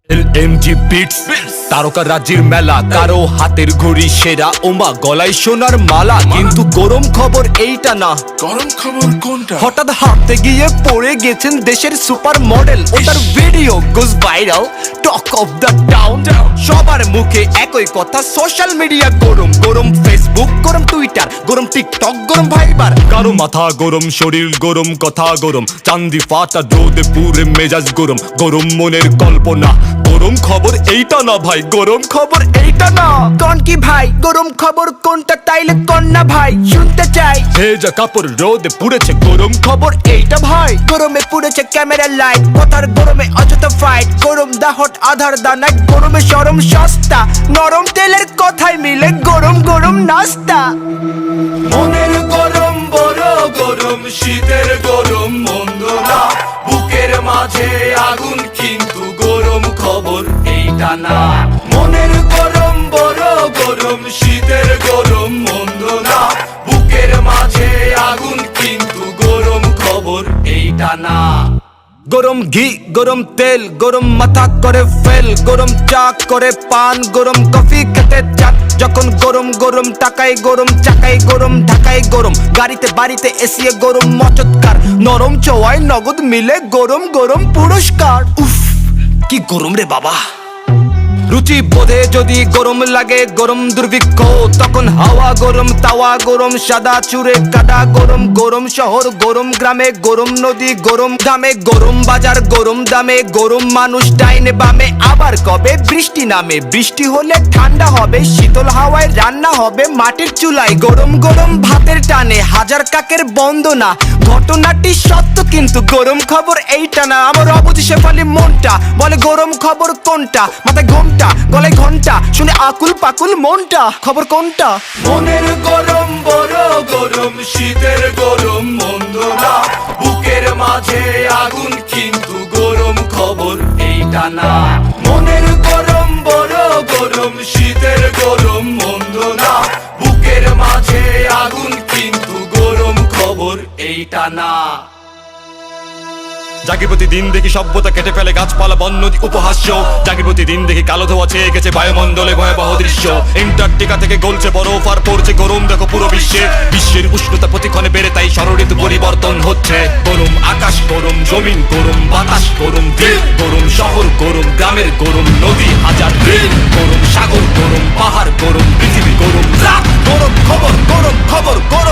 MG bits তারকা রাজ্যের মেলা, কারো হাতের ঘড়ি সেরা, ওমা গলায় সোনার মালা। কিন্তু গরম খবর এইটা না। গরম খবর কোনটা? হঠাৎ হাঁটতে গিয়ে পড়ে গেছেন দেশের সুপার মডেল, ওটার video goes viral, talk of the town. সবার মুখে একই কথা, সোশ্যাল মিডিয়া গরম গরম, ফেসবুক গরম, টুইটার গরম, টিকটক গরম, ভাইবার কারো মাথা গরম, শরীর গরম, কথা গরম, চান্দি ফাটা রোদে পুরে মেজাজ গরম, গরম মনের কল্পনা। গরম খবর এইটা না ভাই, গরম খবর এইটা না। কোন কি ভাই গরম খবর কোনটা, তাইলে কোন না ভাই শুনতে চাই। ভেজা কাপড় রোদে পুড়েছে, গরম খবর এইটা ভাই। গরমে পুড়েছে ক্যামেরা লাইট, কথার গরমে অযথা ফাইট। গরম দা হট আধার দা নাইট, গরমে সরম সস্তা, নরম তেলের কথাই মিলে গরম গরম নাস্তা। মনের গরম বড় গরম, শীতের গরম মন্দ না, বুকের মাঝে আগুন কিন্তু গরম খবর এইটা না। মনের গরম বড় গরম, শীতের গরম মন্দ না, বুকের মাঝে আগুন কিন্তু গরম খবর এইটা না। গরম ঘি গরম তেল, গরম মাথা করে ফেল, গরম চা করে পান, গরম কফি খেতে চান যখন গরম গরম টাকায় গরম, চাকায় গরম, ঢাকায় গরম, গাড়িতে বাড়িতে এসিয়ে গরম মচৎকার, নরম চোয়ায় নগদ মিলে গরম গরম পুরস্কার। উফ কি গরম রে বাবা। রুচি বোধে যদি গরম লাগে গরম দুর্ভিক্ষ, তখন হাওয়া গরম, তাওয়া গরম, সাদা চুরে কাটা গরম, গরম শহর গরম, গ্রামে গরম, নদী গরম, দামে গরম, বাজার গরম দামে গরম, মানুষ ডাইনে বামে। আবার কবে বৃষ্টি নামে, বৃষ্টি হলে ঠান্ডা হবে, শীতল হাওয়ায় রান্না হবে মাটির চুলায়, গরম গরম ভাতের টানে হাজার কাকের বন্দনা। ঘটনাটি সত্য কিন্তু গরম খবর এইটা না। আমার অবুঝ শেফালি মনটা বলে গরম খবর কোনটা, মাথায় ঘোমটা গলায় ঘন্টা, শুনে আকুল পাকুল মনটা, খবর কোনটা? মনের গরম বড় গরম, শীতের গরম মন্দ না, বুকের মাঝে আগুন কিন্তু গরম খবর এইটা না। মনের গরম বড় গরম, শীতের গরম মন্দ না, বুকের মাঝে আগুন কিন্তু গরম খবর এইটা না। জাগির প্রতিদিন দেখি সভ্যতা কেটে ফেলে গাছপালা বন নদী উপহাস্য, জাগির প্রতিদিন দেখি কালো ধোয়া ছেয়ে গেছে বায়ুমণ্ডলে ভয়াবহ দৃশ্য। এন্টার্কটিকা থেকে গলছে বরফ আর পড়ছে গরম দেখো পুরো বিশ্বে, বিশ্বের উষ্ণতা প্রতিক্ষণে বেড়ে তাই ষড়ঋতু পরিবর্তন হচ্ছে। গরম আকাশ গরম, জমিন গরম, বাতাস গরম, দিন গরম, শহর গরম, গ্রামের গরম, নদী হাজার দিন গরম, সাগর গরম, পাহাড় গরম, পৃথিবী গরম, রাত গরম, খবর গরম, খবর গরম।